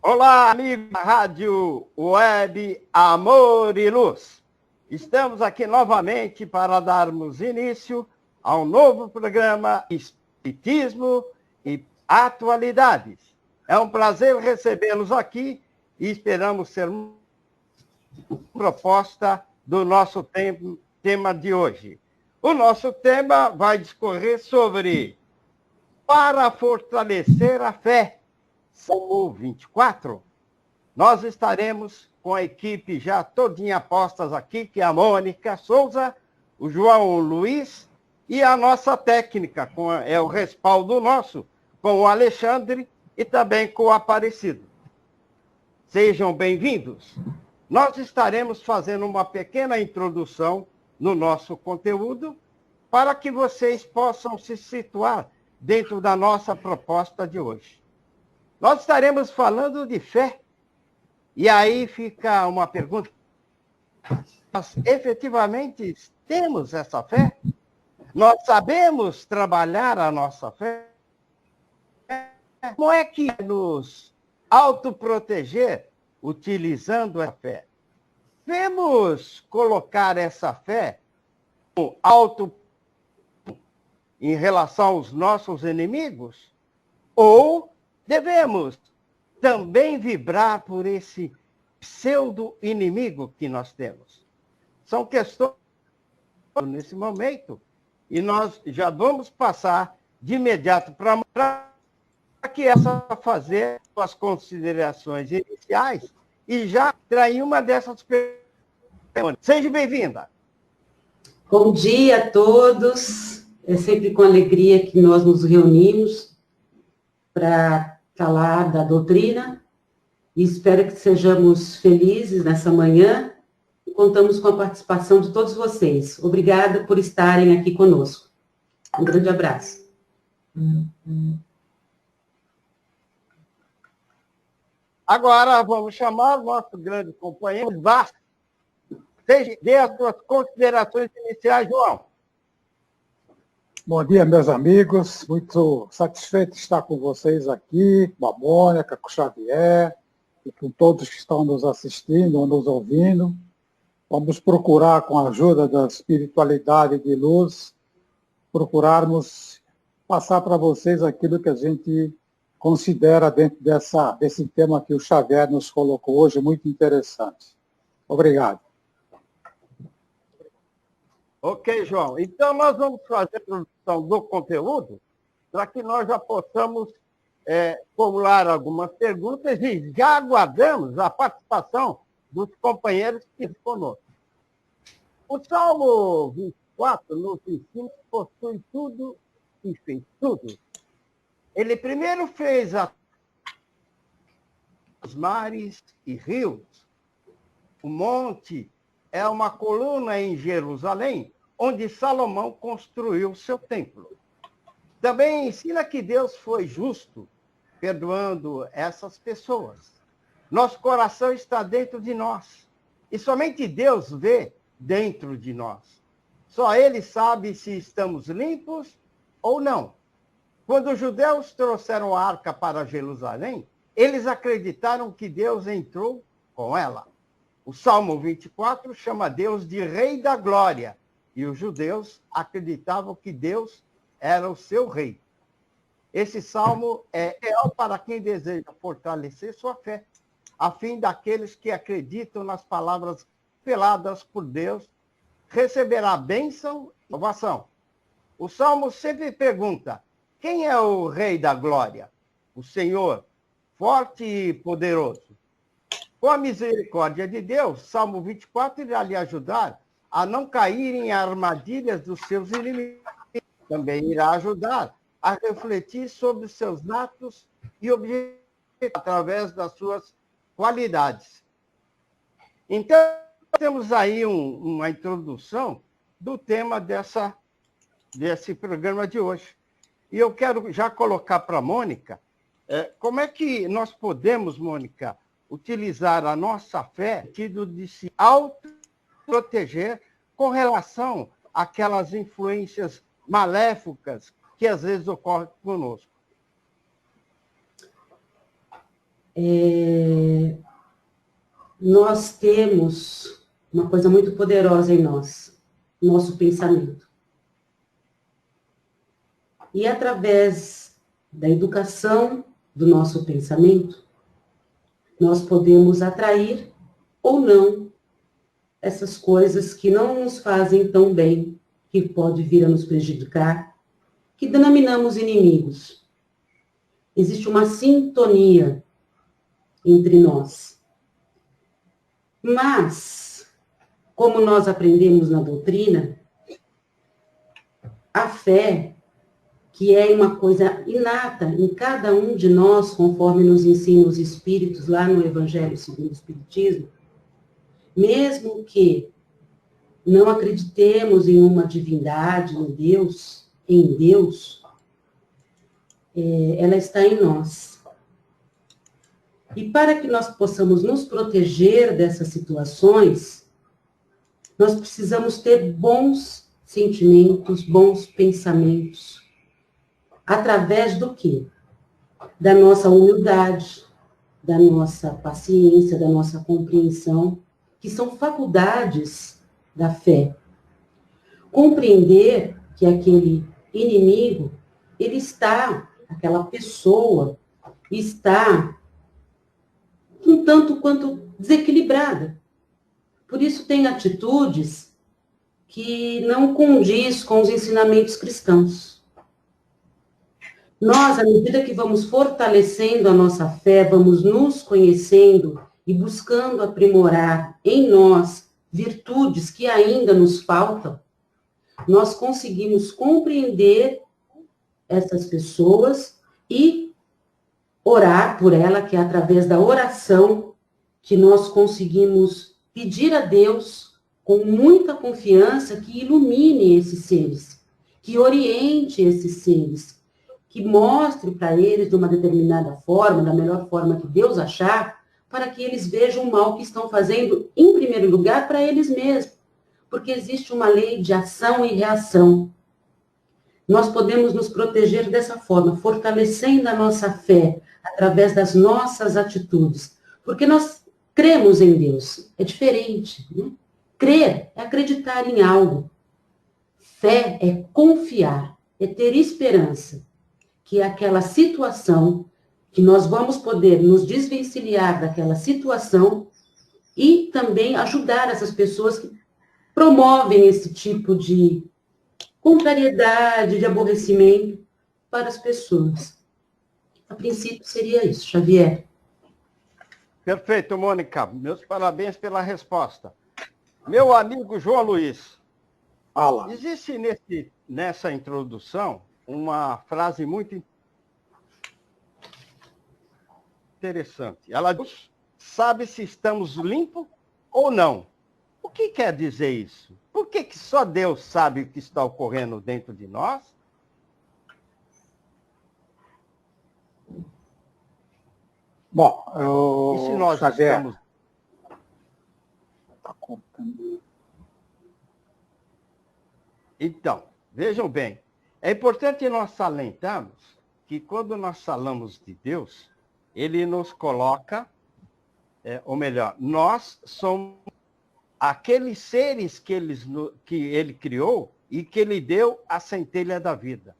Olá, amigo da Rádio Web Amor e Luz. Estamos aqui novamente para darmos início a um novo programa Espiritismo e Atualidades. É um prazer recebê-los aqui e esperamos ser uma proposta do nosso tema de hoje. O nosso tema vai discorrer sobre para fortalecer a fé. Salmo 24. Nós estaremos com a equipe já todinha postas aqui, que é a Mônica Souza, o João Luiz e a nossa técnica, é o respaldo nosso, com o Alexandre e também com o Aparecido. Sejam bem-vindos. Nós estaremos fazendo uma pequena introdução no nosso conteúdo para que vocês possam se situar dentro da nossa proposta de hoje. Nós estaremos falando de fé. E aí fica uma pergunta. Nós efetivamente temos essa fé? Nós sabemos trabalhar a nossa fé? Como é que nos autoproteger utilizando a fé? Devemos colocar essa fé em relação aos nossos inimigos? Ou devemos também vibrar por esse pseudo-inimigo que nós temos? São questões nesse momento e nós já vamos passar de imediato para que essa fazer as considerações iniciais e já trair uma dessas perguntas. Seja bem-vinda. Bom dia a todos. É sempre com alegria que nós nos reunimos para falar da doutrina e espero que sejamos felizes nessa manhã e contamos com a participação de todos vocês. Obrigada por estarem aqui conosco. Um grande abraço. Agora vamos chamar o nosso grande companheiro, Vasco. Dê as suas considerações iniciais, João. Bom dia, meus amigos. Muito satisfeito de estar com vocês aqui, com a Mônica, com o Xavier e com todos que estão nos assistindo ou nos ouvindo. Vamos procurar, com a ajuda da espiritualidade de luz, procurarmos passar para vocês aquilo que a gente considera dentro desse tema que o Xavier nos colocou hoje, muito interessante. Obrigado. Ok, João. Então, nós vamos fazer a produção do conteúdo para que nós já possamos formular algumas perguntas e já aguardamos a participação dos companheiros que estão conosco. O Salmo 24 nos ensina que possui tudo e fez tudo. Ele primeiro fez os mares e rios. O monte é uma coluna em Jerusalém, onde Salomão construiu seu templo. Também ensina que Deus foi justo, perdoando essas pessoas. Nosso coração está dentro de nós. E somente Deus vê dentro de nós. Só Ele sabe se estamos limpos ou não. Quando os judeus trouxeram a arca para Jerusalém, eles acreditaram que Deus entrou com ela. O Salmo 24 chama Deus de Rei da Glória, e os judeus acreditavam que Deus era o seu rei. Esse salmo é real para quem deseja fortalecer sua fé, a fim daqueles que acreditam nas palavras reveladas por Deus, receberá bênção e salvação. O salmo sempre pergunta: quem é o Rei da Glória? O Senhor, forte e poderoso. Com a misericórdia de Deus, Salmo 24 irá lhe ajudar a não cair em armadilhas dos seus inimigos. Também irá ajudar a refletir sobre os seus atos e objetivos através das suas qualidades. Então, temos aí uma introdução do tema desse programa de hoje. E eu quero já colocar para a Mônica, como é que nós podemos, Mônica, utilizar a nossa fé no sentido de se autoproteger com relação àquelas influências maléficas que às vezes ocorrem conosco. nós temos uma coisa muito poderosa em nós, nosso pensamento. E através da educação do nosso pensamento, nós podemos atrair ou não essas coisas que não nos fazem tão bem, que pode vir a nos prejudicar, que denominamos inimigos. Existe uma sintonia entre nós. Mas, como nós aprendemos na doutrina, a fé, que é uma coisa inata em cada um de nós, conforme nos ensinam os Espíritos lá no Evangelho segundo o Espiritismo, mesmo que não acreditemos em uma divindade, em Deus, ela está em nós. E para que nós possamos nos proteger dessas situações, nós precisamos ter bons sentimentos, bons pensamentos. Através do quê? Da nossa humildade, da nossa paciência, da nossa compreensão, que são faculdades da fé. Compreender que aquele inimigo, aquela pessoa está um tanto quanto desequilibrada. Por isso tem atitudes que não condiz com os ensinamentos cristãos. Nós, à medida que vamos fortalecendo a nossa fé, vamos nos conhecendo e buscando aprimorar em nós virtudes que ainda nos faltam, nós conseguimos compreender essas pessoas e orar por ela, que é através da oração que nós conseguimos pedir a Deus com muita confiança que ilumine esses seres, que oriente esses seres, que mostre para eles de uma determinada forma, da melhor forma que Deus achar, para que eles vejam o mal que estão fazendo, em primeiro lugar, para eles mesmos. Porque existe uma lei de ação e reação. Nós podemos nos proteger dessa forma, fortalecendo a nossa fé, através das nossas atitudes. Porque nós cremos em Deus. É diferente, né? Crer é acreditar em algo. Fé é confiar, é ter esperança que aquela situação, que nós vamos poder nos desvencilhar daquela situação e também ajudar essas pessoas que promovem esse tipo de contrariedade, de aborrecimento para as pessoas. A princípio seria isso, Xavier. Perfeito, Mônica. Meus parabéns pela resposta. Meu amigo João Luiz, existe nessa introdução uma frase muito interessante. Ela diz, sabe se estamos limpos ou não. O que quer dizer isso? Por que só Deus sabe o que está ocorrendo dentro de nós? Bom, e se nós Xavier, estamos... Então, vejam bem, é importante nós salientarmos que quando nós falamos de Deus, ele nos coloca, ou melhor, nós somos aqueles seres que ele criou e que ele deu a centelha da vida.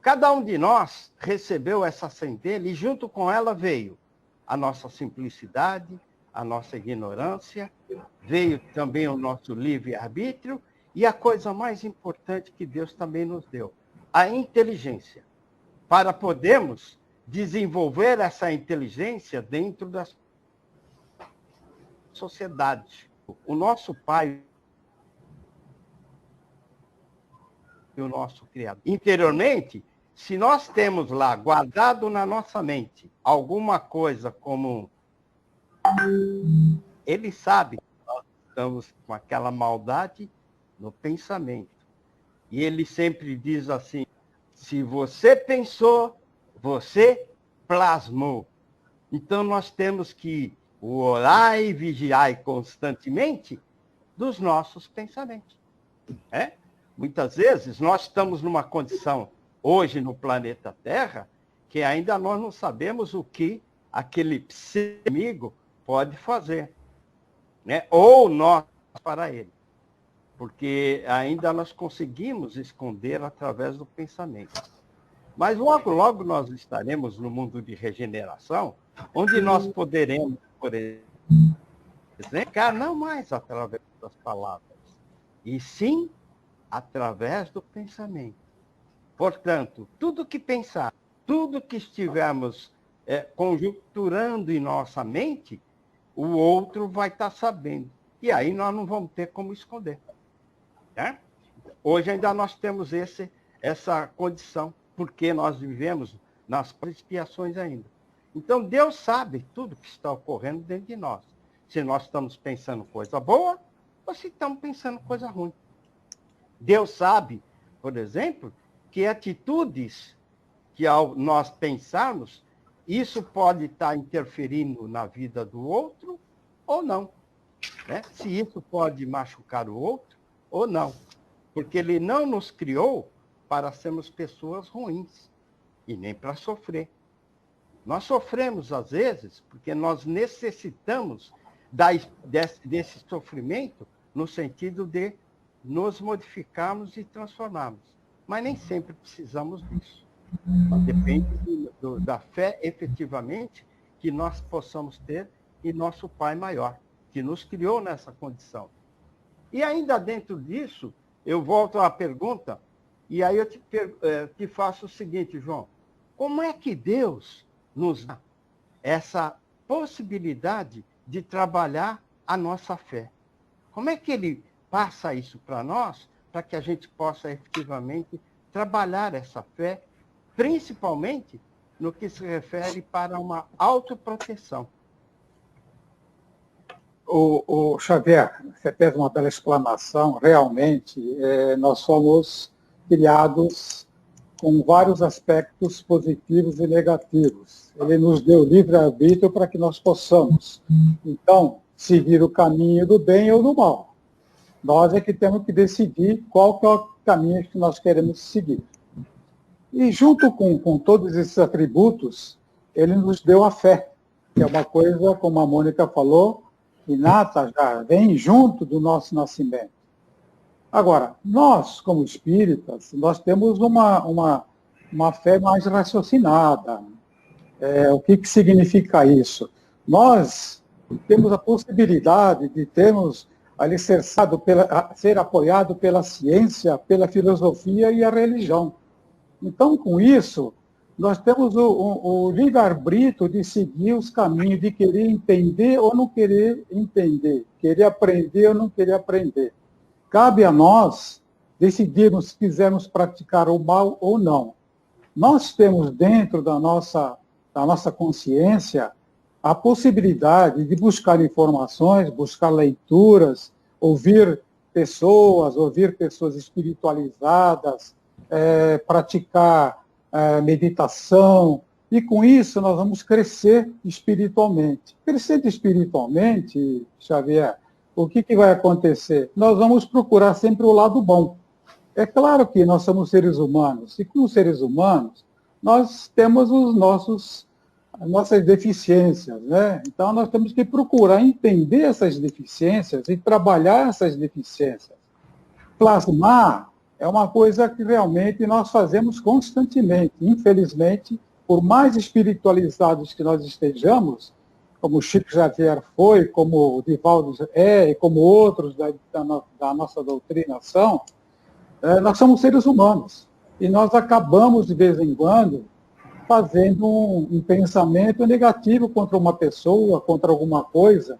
Cada um de nós recebeu essa centelha e junto com ela veio a nossa simplicidade, a nossa ignorância, veio também o nosso livre-arbítrio e a coisa mais importante que Deus também nos deu, a inteligência, para podermos desenvolver essa inteligência dentro da sociedade. O nosso Pai e o nosso Criador. Interiormente, se nós temos lá guardado na nossa mente alguma coisa como ele sabe que nós estamos com aquela maldade no pensamento. E ele sempre diz assim, se você pensou, você plasmou. Então nós temos que orar e vigiar constantemente dos nossos pensamentos. Muitas vezes nós estamos numa condição, hoje no planeta Terra, que ainda nós não sabemos o que aquele amigo pode fazer, né? Ou nós para ele, porque ainda nós conseguimos esconder através do pensamento. Mas logo, logo nós estaremos no mundo de regeneração, onde nós poderemos, por exemplo, não mais através das palavras, e sim através do pensamento. Portanto, tudo que pensar, tudo que estivermos conjunturando em nossa mente, o outro vai estar sabendo. E aí nós não vamos ter como esconder. Né? Hoje ainda nós temos essa condição, porque nós vivemos nas expiações ainda. Então Deus sabe tudo que está ocorrendo dentro de nós. Se nós estamos pensando coisa boa, ou se estamos pensando coisa ruim. Deus sabe, por exemplo, que atitudes que ao nós pensarmos, isso pode estar interferindo na vida do outro ou não. Né? Se isso pode machucar o outro ou não. Porque ele não nos criou para sermos pessoas ruins e nem para sofrer. Nós sofremos, às vezes, porque nós necessitamos desse sofrimento no sentido de nos modificarmos e transformarmos. Mas nem sempre precisamos disso. Depende da fé, efetivamente, que nós possamos ter em nosso Pai maior, que nos criou nessa condição. E ainda dentro disso, eu volto à pergunta, e aí eu te faço o seguinte, João. Como é que Deus nos dá essa possibilidade de trabalhar a nossa fé? Como é que Ele passa isso para nós, para que a gente possa efetivamente trabalhar essa fé, principalmente no que se refere para uma autoproteção? O Xavier, você fez uma bela explanação. Realmente, nós somos criados com vários aspectos positivos e negativos. Ele nos deu livre-arbítrio para que nós possamos, então, seguir o caminho do bem ou do mal. Nós é que temos que decidir qual que é o caminho que nós queremos seguir. E junto com todos esses atributos, ele nos deu a fé, que é uma coisa, como a Mônica falou, inata, já vem junto do nosso nascimento. Agora, nós, como espíritas, nós temos uma fé mais raciocinada. O que significa isso? Nós temos a possibilidade de termos alicerçado, ser apoiado pela ciência, pela filosofia e a religião. Então, com isso, nós temos o livre-arbítrio de seguir os caminhos, de querer entender ou não querer entender, querer aprender ou não querer aprender. Cabe a nós decidirmos se quisermos praticar o mal ou não. Nós temos dentro da nossa consciência a possibilidade de buscar informações, buscar leituras, ouvir pessoas espiritualizadas, praticar meditação, e com isso nós vamos crescer espiritualmente. Crescendo espiritualmente, Xavier, o que vai acontecer? Nós vamos procurar sempre o lado bom. É claro que nós somos seres humanos, e como seres humanos, nós temos as nossas deficiências, né? Então nós temos que procurar entender essas deficiências e trabalhar essas deficiências. Plasmar é uma coisa que realmente nós fazemos constantemente. Infelizmente, por mais espiritualizados que nós estejamos, como o Chico Xavier foi, como o Divaldo é, e como outros da nossa doutrinação, nós somos seres humanos. E nós acabamos, de vez em quando, fazendo um pensamento negativo contra uma pessoa, contra alguma coisa.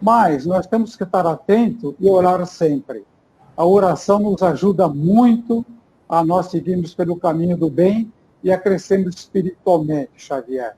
Mas nós temos que estar atentos e orar sempre. A oração nos ajuda muito a nós seguirmos pelo caminho do bem e a crescermos espiritualmente, Xavier.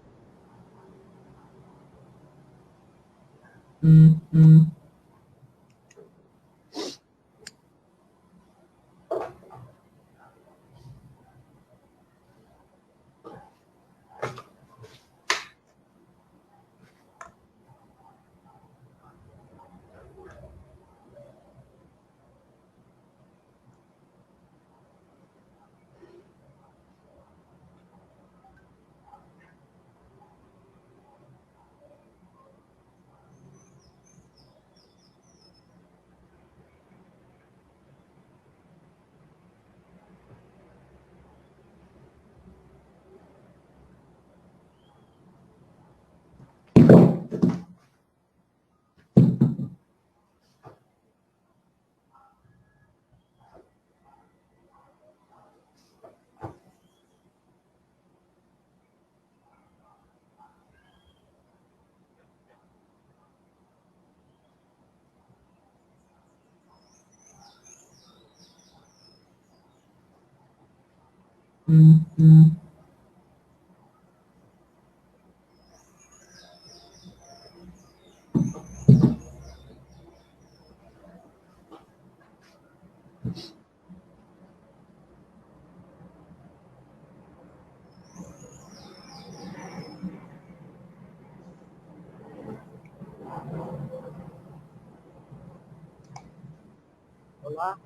Olá.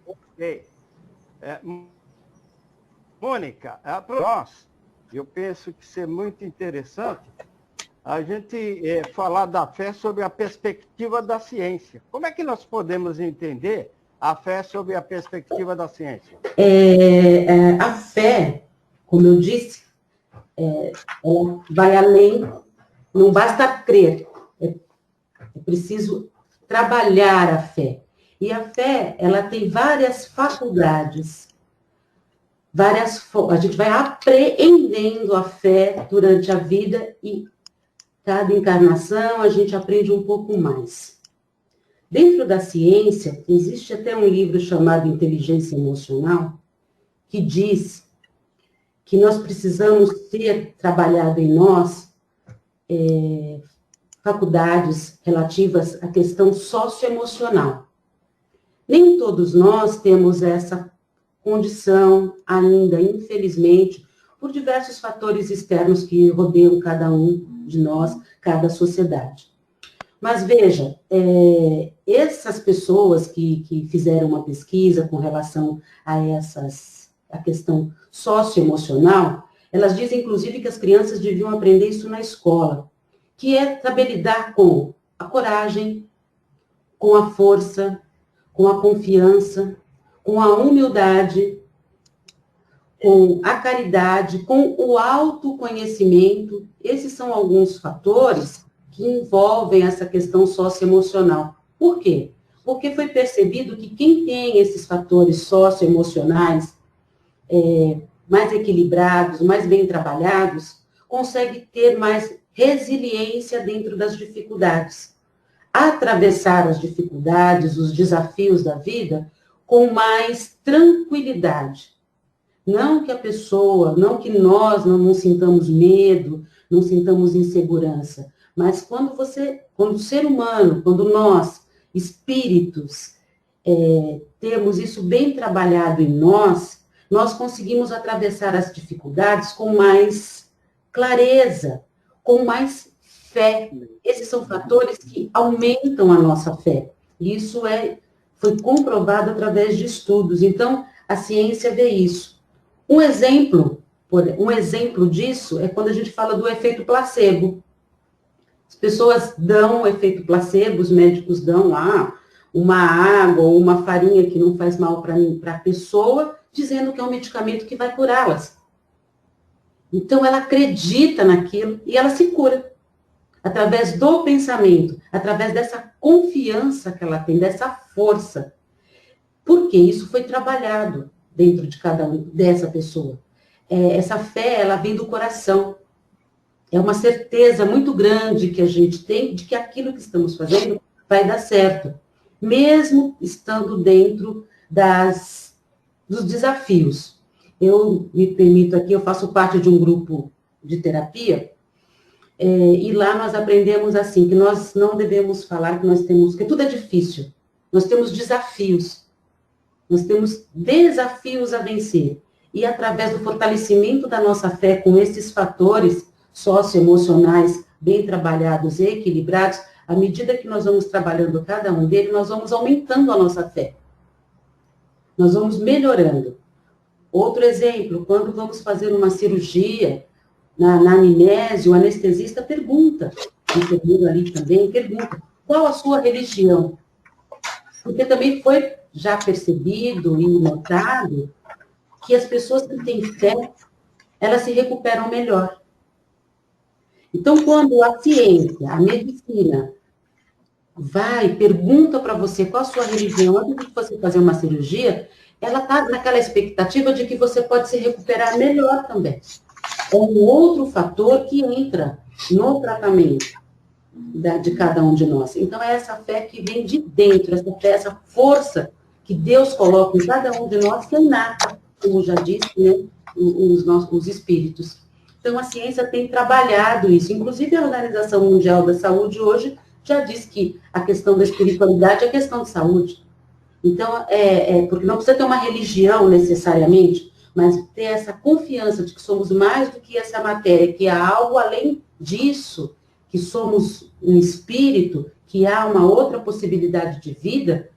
Ok. Mônica, para nós, eu penso que ser muito interessante a gente falar da fé sob a perspectiva da ciência. Como é que nós podemos entender a fé sob a perspectiva da ciência? A fé, como eu disse, ela vai além, não basta crer, é preciso trabalhar a fé. E a fé, ela tem várias faculdades, a gente vai apreendendo a fé durante a vida e cada encarnação a gente aprende um pouco mais. Dentro da ciência, existe até um livro chamado Inteligência Emocional, que diz que nós precisamos ter trabalhado em nós faculdades relativas à questão socioemocional. Nem todos nós temos essa condição ainda, infelizmente, por diversos fatores externos que rodeiam cada um de nós, cada sociedade. Mas veja, essas pessoas que fizeram uma pesquisa com relação a questão socioemocional, elas dizem, inclusive, que as crianças deviam aprender isso na escola, que é saber lidar com a coragem, com a força, com a confiança, com a humildade, com a caridade, com o autoconhecimento. Esses são alguns fatores que envolvem essa questão socioemocional. Por quê? Porque foi percebido que quem tem esses fatores socioemocionais mais equilibrados, mais bem trabalhados, consegue ter mais resiliência dentro das dificuldades. Atravessar as dificuldades, os desafios da vida com mais tranquilidade. Não que a pessoa, não que nós não sintamos medo, não sintamos insegurança, mas quando o ser humano, quando nós, espíritos, temos isso bem trabalhado em nós conseguimos atravessar as dificuldades com mais clareza, com mais fé. Esses são fatores que aumentam a nossa fé. Isso foi comprovado através de estudos. Então, a ciência vê isso. Um exemplo disso é quando a gente fala do efeito placebo. As pessoas dão o efeito placebo, os médicos dão lá uma água ou uma farinha que não faz mal para a pessoa, dizendo que é um medicamento que vai curá-las. Então, ela acredita naquilo e ela se cura. Através do pensamento, através dessa confiança que ela tem, dessa força. Porque isso foi trabalhado dentro de cada um, dessa pessoa. Essa fé, ela vem do coração. É uma certeza muito grande que a gente tem de que aquilo que estamos fazendo vai dar certo. Mesmo estando dentro dos desafios. Eu me permito aqui, eu faço parte de um grupo de terapia, e lá nós aprendemos assim, que nós não devemos falar que tudo é difícil. Nós temos desafios. Nós temos desafios a vencer. E através do fortalecimento da nossa fé com esses fatores socioemocionais bem trabalhados e equilibrados, à medida que nós vamos trabalhando cada um deles, nós vamos aumentando a nossa fé. Nós vamos melhorando. Outro exemplo, quando vamos fazer uma cirurgia, na anamnese, o anestesista pergunta, o enfermeiro ali também pergunta, qual a sua religião? Porque também foi já percebido e notado que as pessoas que têm fé, elas se recuperam melhor. Então, quando a ciência, a medicina, pergunta para você qual a sua religião, antes de você fazer uma cirurgia, ela está naquela expectativa de que você pode se recuperar melhor também. É um outro fator que entra no tratamento de cada um de nós. Então, é essa fé que vem de dentro, essa fé, essa força que Deus coloca em cada um de nós, que é inata. como já disse, né, os espíritos. Então, a ciência tem trabalhado isso. Inclusive, a Organização Mundial da Saúde hoje já diz que a questão da espiritualidade é questão de saúde. Então, porque não precisa ter uma religião necessariamente, mas ter essa confiança de que somos mais do que essa matéria, que há algo além disso, que somos um espírito, que há uma outra possibilidade de vida.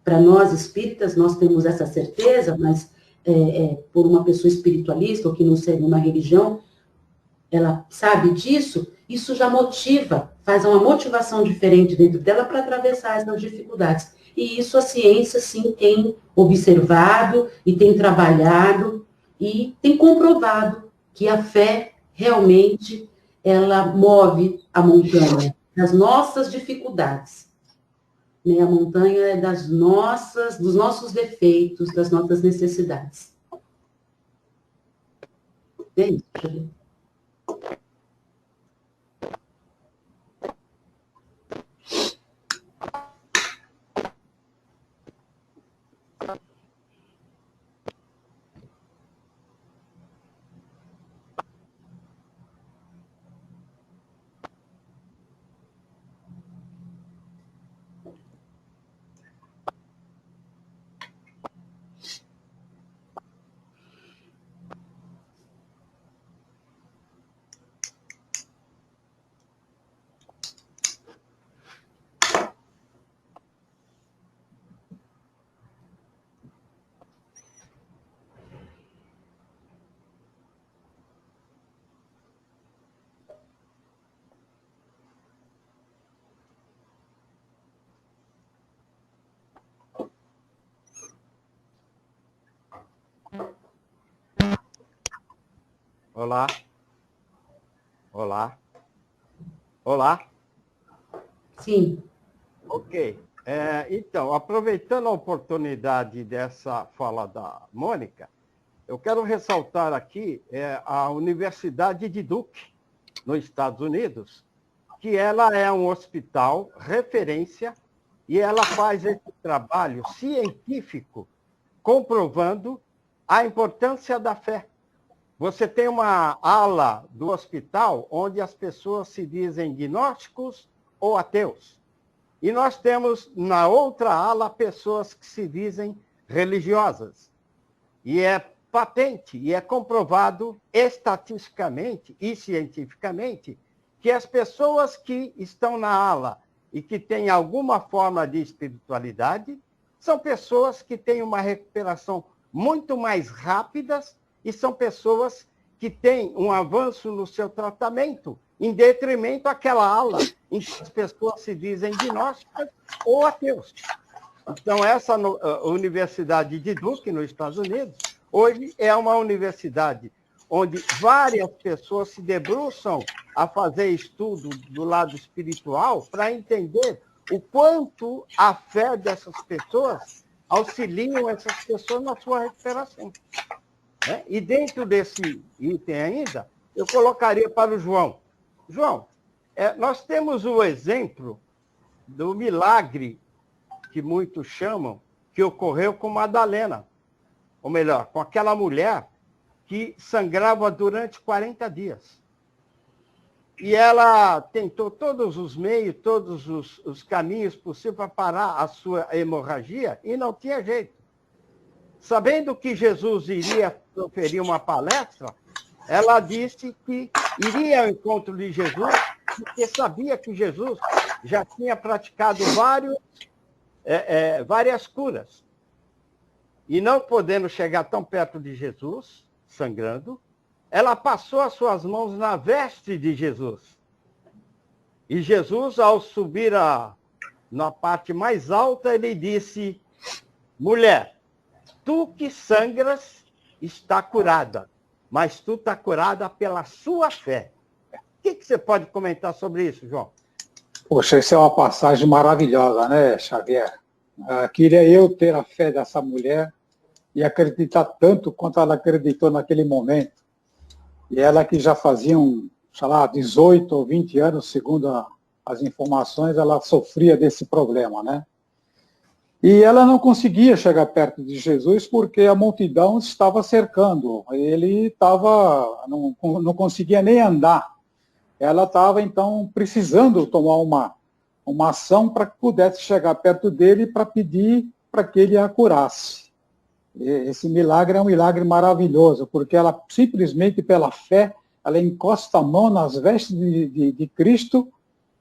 Para nós espíritas, nós temos essa certeza, mas por uma pessoa espiritualista ou que não segue uma religião, ela sabe disso, isso já motiva, faz uma motivação diferente dentro dela para atravessar essas dificuldades. E isso a ciência, sim, tem observado e tem trabalhado e tem comprovado que a fé realmente ela move a montanha das nossas dificuldades. Né? A montanha é dos nossos defeitos, das nossas necessidades. É isso, Xavier. Olá. Olá. Olá. Sim. Ok. Então, aproveitando a oportunidade dessa fala da Mônica, eu quero ressaltar aqui a Universidade de Duke, nos Estados Unidos, que ela é um hospital referência e ela faz esse trabalho científico comprovando a importância da fé. Você tem uma ala do hospital onde as pessoas se dizem gnósticos ou ateus. E nós temos na outra ala pessoas que se dizem religiosas. E é patente e é comprovado estatisticamente e cientificamente que as pessoas que estão na ala e que têm alguma forma de espiritualidade são pessoas que têm uma recuperação muito mais rápida e são pessoas que têm um avanço no seu tratamento, em detrimento àquela ala em que as pessoas se dizem gnósticas ou ateus. Então, essa Universidade de Duke, nos Estados Unidos, hoje é uma universidade onde várias pessoas se debruçam a fazer estudo do lado espiritual para entender o quanto a fé dessas pessoas auxiliam essas pessoas na sua recuperação. E dentro desse item ainda, eu colocaria para o João. João, nós temos o exemplo do milagre que muitos chamam, que ocorreu com Madalena. Ou melhor, com aquela mulher que sangrava durante 40 dias. E ela tentou todos os meios, todos os caminhos possíveis para parar a sua hemorragia e não tinha jeito. Sabendo que Jesus iria proferir uma palestra, ela disse que iria ao encontro de Jesus, porque sabia que Jesus já tinha praticado várias curas. E não podendo chegar tão perto de Jesus, sangrando, ela passou as suas mãos na veste de Jesus. E Jesus, ao subir na parte mais alta, ele disse: mulher, tu que sangras está curada, mas tu está curada pela sua fé. O que você pode comentar sobre isso, João? Poxa, isso é uma passagem maravilhosa, né, Xavier? Queria eu ter a fé dessa mulher e acreditar tanto quanto ela acreditou naquele momento. E ela que já fazia, sei lá, 18 ou 20 anos, segundo as informações, ela sofria desse problema, né? E ela não conseguia chegar perto de Jesus porque a multidão estava cercando. Ele não conseguia nem andar. Ela estava, então, precisando tomar uma ação para que pudesse chegar perto dele para pedir para que ele a curasse. Esse milagre é um milagre maravilhoso, porque ela, simplesmente pela fé, ela encosta a mão nas vestes de Cristo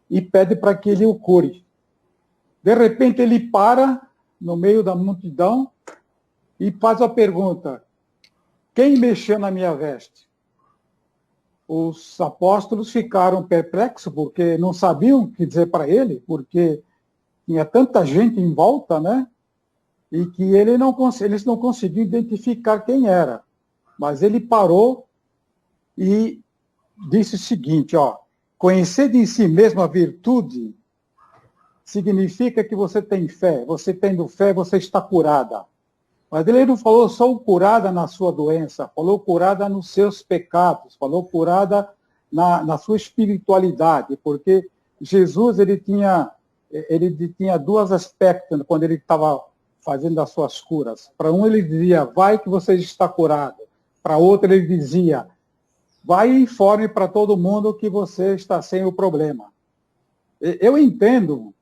e pede para que ele o cure. De repente ele para no meio da multidão e faz a pergunta: quem mexeu na minha veste? Os apóstolos ficaram perplexos, porque não sabiam o que dizer para ele, porque tinha tanta gente em volta, né? E que eles não conseguiam identificar quem era. Mas ele parou e disse o seguinte, ó: conhecer em si mesmo a virtude significa que você tem fé. Você tendo fé, você está curada. Mas ele não falou só curada na sua doença, falou curada nos seus pecados, falou curada na sua espiritualidade, porque Jesus ele tinha dois aspectos quando ele estava fazendo as suas curas. Para um ele dizia, vai que você está curado. Para outro ele dizia, vai e informe para todo mundo que você está sem o problema. Eu entendo,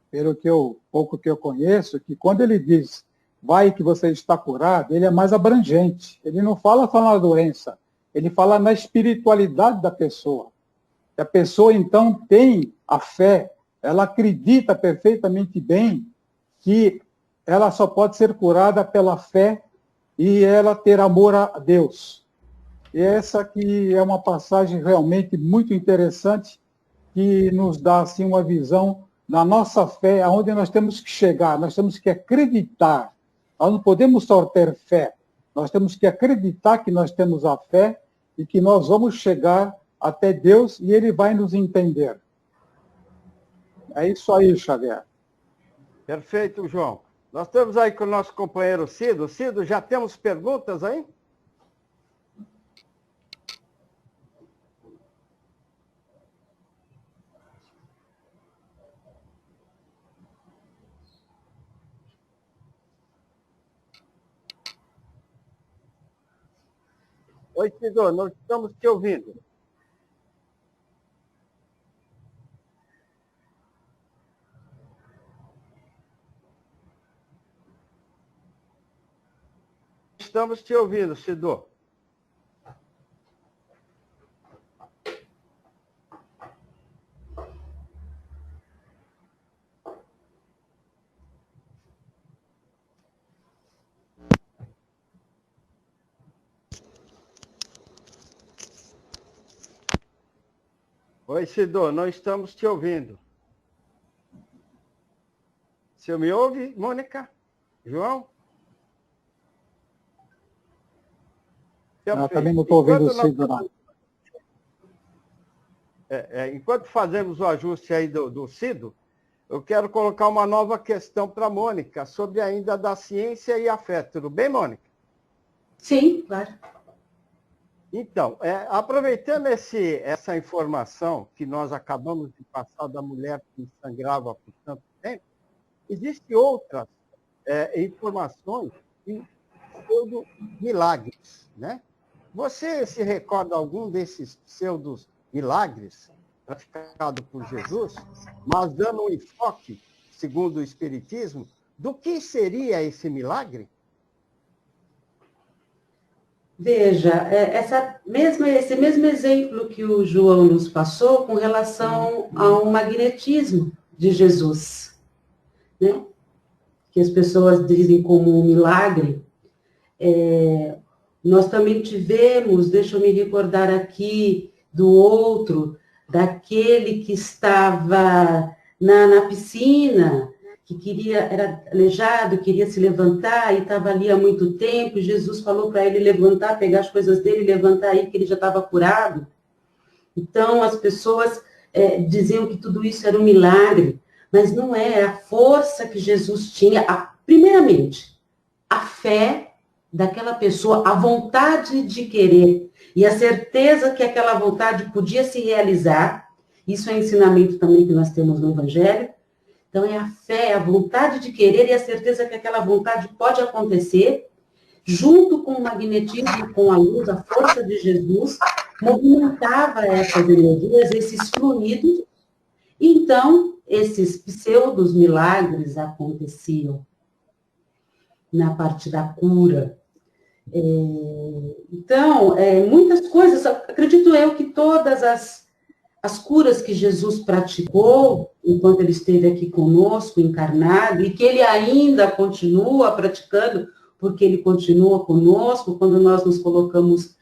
pelo pouco que eu conheço, que quando ele diz, vai que você está curado, ele é mais abrangente. Ele não fala só na doença, ele fala na espiritualidade da pessoa. A pessoa, então, tem a fé, ela acredita perfeitamente bem que ela só pode ser curada pela fé e ela ter amor a Deus. E essa aqui é uma passagem realmente muito interessante, que nos dá assim, uma visão da nossa fé, aonde nós temos que chegar, nós temos que acreditar. Nós não podemos só ter fé, nós temos que acreditar que nós temos a fé e que nós vamos chegar até Deus e Ele vai nos entender. É isso aí, Xavier. Perfeito, João. Nós estamos aí com o nosso companheiro Cido. Cido, já temos perguntas aí? Oi, Cido, nós estamos te ouvindo. Estamos te ouvindo, Cido. Oi, Cido, não estamos te ouvindo. Você me ouve, Mônica? João? Eu também não estou ouvindo o Cido, não. Enquanto fazemos o ajuste aí do Cido, eu quero colocar uma nova questão para a Mônica, sobre ainda da ciência e a fé. Tudo bem, Mônica? Sim, claro. Então, aproveitando essa informação que nós acabamos de passar da mulher que sangrava por tanto tempo, existem outras informações de pseudo-milagres, né? Você se recorda algum desses pseudo-milagres praticados por Jesus, mas dando um enfoque, segundo o Espiritismo, do que seria esse milagre? Veja, esse mesmo exemplo que o João nos passou com relação ao magnetismo de Jesus, né? Que as pessoas dizem como um milagre. Nós também tivemos, deixa eu me recordar aqui do outro, daquele que estava na piscina, que era aleijado, queria se levantar e estava ali há muito tempo, e Jesus falou para ele levantar, pegar as coisas dele, levantar aí, que ele já estava curado. Então, as pessoas diziam que tudo isso era um milagre, mas não é a força que Jesus tinha, primeiramente, a fé daquela pessoa, a vontade de querer, e a certeza que aquela vontade podia se realizar. Isso é ensinamento também que nós temos no Evangelho, Então, é a fé, a vontade de querer e a certeza que aquela vontade pode acontecer, junto com o magnetismo, com a luz, a força de Jesus, movimentava essas energias, esses fluidos, e então esses pseudos milagres aconteciam na parte da cura. Então, muitas coisas, acredito eu que todas as curas que Jesus praticou enquanto ele esteve aqui conosco, encarnado, e que ele ainda continua praticando, porque ele continua conosco, quando nós nos colocamos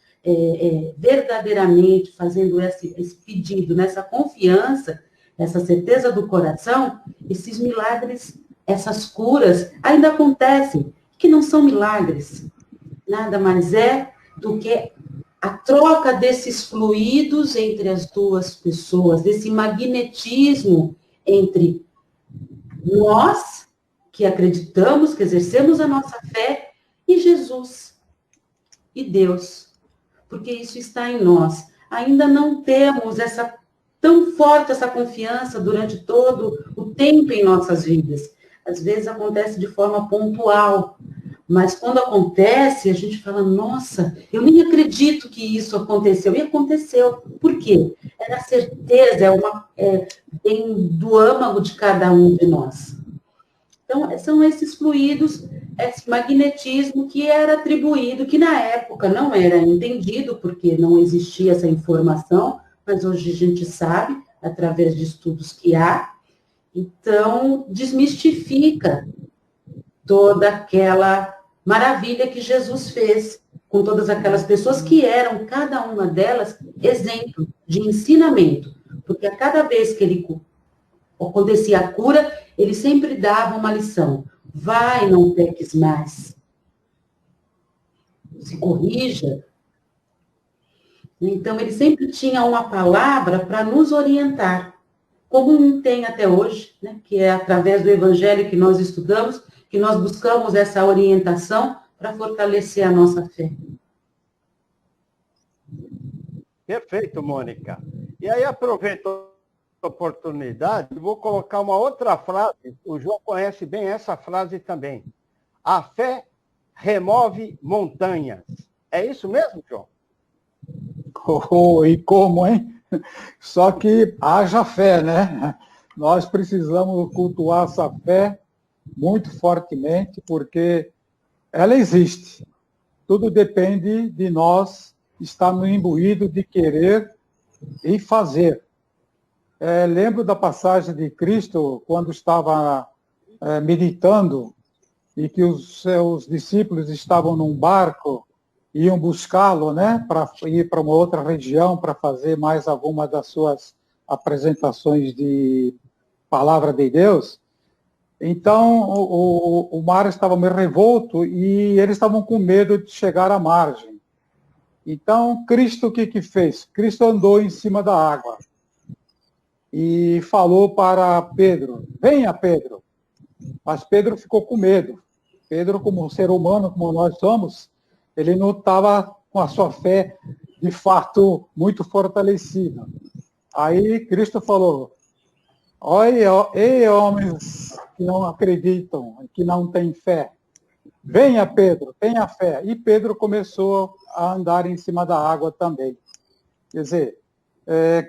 verdadeiramente fazendo esse pedido, nessa confiança, essa certeza do coração, esses milagres, essas curas ainda acontecem, que não são milagres, nada mais é do que a troca desses fluidos entre as duas pessoas, desse magnetismo entre nós, que acreditamos, que exercemos a nossa fé, e Jesus, e Deus, porque isso está em nós. Ainda não temos tão forte essa confiança durante todo o tempo em nossas vidas. Às vezes acontece de forma pontual, mas quando acontece, a gente fala, nossa, eu nem acredito que isso aconteceu. E aconteceu. Por quê? Era a certeza, vem do âmago de cada um de nós. Então, são esses fluidos, esse magnetismo que era atribuído, que na época não era entendido, porque não existia essa informação, mas hoje a gente sabe, através de estudos que há. Então, desmistifica toda aquela maravilha que Jesus fez com todas aquelas pessoas que eram, cada uma delas, exemplo de ensinamento. Porque a cada vez que acontecia a cura, ele sempre dava uma lição. Vai, não peques mais. Se corrija. Então, ele sempre tinha uma palavra para nos orientar, como tem até hoje, né? Que é através do evangelho que nós estudamos, que nós buscamos essa orientação para fortalecer a nossa fé. Perfeito, Mônica. E aí, aproveito a oportunidade e vou colocar uma outra frase. O João conhece bem essa frase também. A fé remove montanhas. É isso mesmo, João? E como, hein? Só que haja fé, né? Nós precisamos cultuar essa fé muito fortemente, porque ela existe. Tudo depende de nós estarmos imbuídos de querer e fazer. Lembro da passagem de Cristo, quando estava meditando, e que os seus discípulos estavam num barco, iam buscá-lo, né, para ir para uma outra região, para fazer mais alguma das suas apresentações de palavra de Deus. Então, o mar estava meio revolto e eles estavam com medo de chegar à margem. Então, Cristo, o que fez? Cristo andou em cima da água e falou para Pedro, venha, Pedro. Mas Pedro ficou com medo. Pedro, como um ser humano, como nós somos, ele não estava com a sua fé, de fato, muito fortalecida. Aí Cristo falou, ei, homens que não acreditam, que não têm fé, venha, Pedro, tenha fé. E Pedro começou a andar em cima da água também. Quer dizer,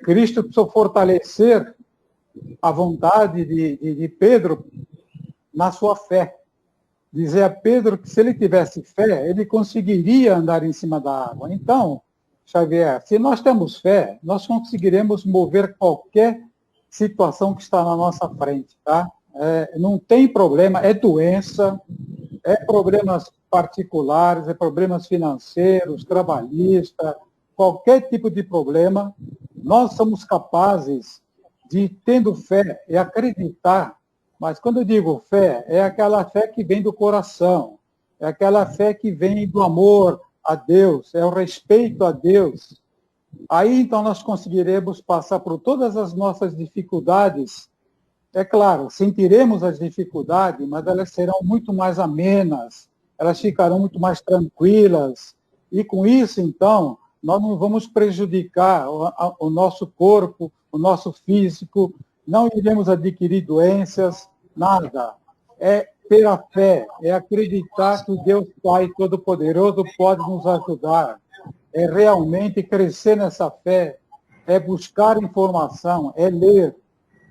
Cristo precisou fortalecer a vontade de Pedro na sua fé. Dizer a Pedro que se ele tivesse fé, ele conseguiria andar em cima da água. Então, Xavier, se nós temos fé, nós conseguiremos mover qualquer situação que está na nossa frente, tá? Não tem problema, é doença, é problemas particulares, é problemas financeiros, trabalhistas, qualquer tipo de problema, nós somos capazes de, tendo fé e acreditar. Mas quando eu digo fé, é aquela fé que vem do coração, é aquela fé que vem do amor a Deus, é o respeito a Deus. Aí, então, nós conseguiremos passar por todas as nossas dificuldades. É claro, sentiremos as dificuldades, mas elas serão muito mais amenas, elas ficarão muito mais tranquilas. E com isso, então, nós não vamos prejudicar o nosso corpo, o nosso físico, não iremos adquirir doenças, nada. É ter a fé, é acreditar que o Deus Pai Todo-Poderoso pode nos ajudar. É realmente crescer nessa fé, é buscar informação, é ler,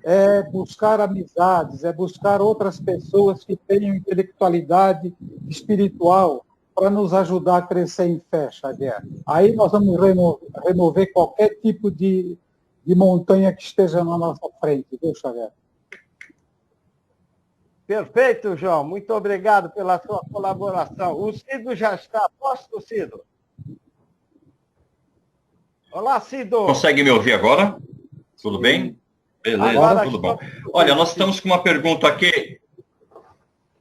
é buscar amizades, é buscar outras pessoas que tenham intelectualidade espiritual para nos ajudar a crescer em fé, Xavier. Aí nós vamos remover qualquer tipo de montanha que esteja na nossa frente, viu, Xavier? Perfeito, João. Muito obrigado pela sua colaboração. O Cido já está posto, Cido? Olá, Cido. Consegue me ouvir agora? Tudo bem? Beleza, Agora tudo bom. Olha, nós estamos com uma pergunta aqui.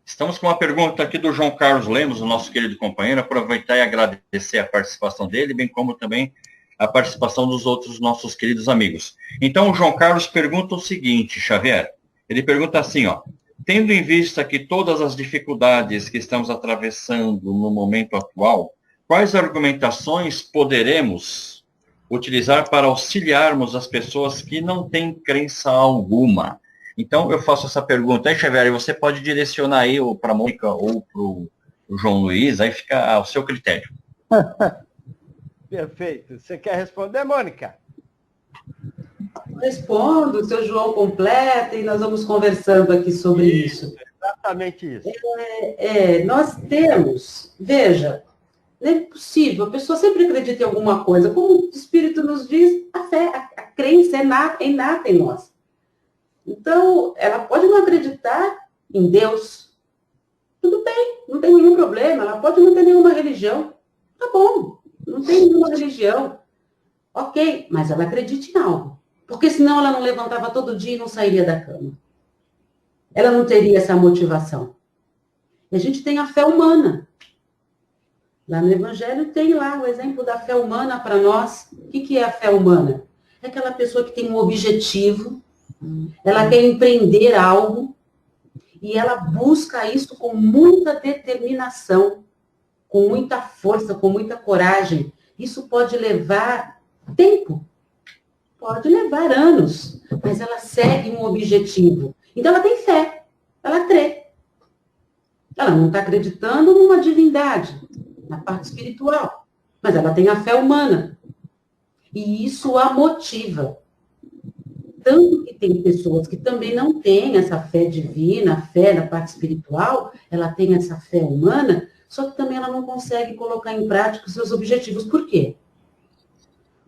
Estamos com uma pergunta aqui do João Carlos Lemos, o nosso querido companheiro. Aproveitar e agradecer a participação dele, bem como também a participação dos outros nossos queridos amigos. Então, o João Carlos pergunta o seguinte, Xavier. Ele pergunta assim, ó. Tendo em vista que todas as dificuldades que estamos atravessando no momento atual, quais argumentações poderemos utilizar para auxiliarmos as pessoas que não têm crença alguma? Então, eu faço essa pergunta aí, Xavier, e você pode direcionar aí para a Mônica ou para o João Luiz, aí fica ao seu critério. Perfeito. Você quer responder, Mônica? Respondo, o seu João completa e nós vamos conversando aqui sobre isso. Exatamente isso. Nós temos, veja, não é possível, a pessoa sempre acredita em alguma coisa. Como o Espírito nos diz, a fé, a crença é inata em nós. Então, ela pode não acreditar em Deus. Tudo bem, não tem nenhum problema. Ela pode não ter nenhuma religião. Tá bom, não tem nenhuma religião. Ok, mas ela acredita em algo. Porque senão ela não levantava todo dia e não sairia da cama. Ela não teria essa motivação. E a gente tem a fé humana. Lá no Evangelho tem lá o exemplo da fé humana para nós. O que é a fé humana? É aquela pessoa que tem um objetivo, ela quer empreender algo e ela busca isso com muita determinação, com muita força, com muita coragem. Isso pode levar tempo. Pode levar anos, mas ela segue um objetivo. Então, ela tem fé, ela crê. Ela não está acreditando numa divindade, na parte espiritual, mas ela tem a fé humana. E isso a motiva. Tanto que tem pessoas que também não têm essa fé divina, a fé na parte espiritual, ela tem essa fé humana, só que também ela não consegue colocar em prática os seus objetivos. Por quê?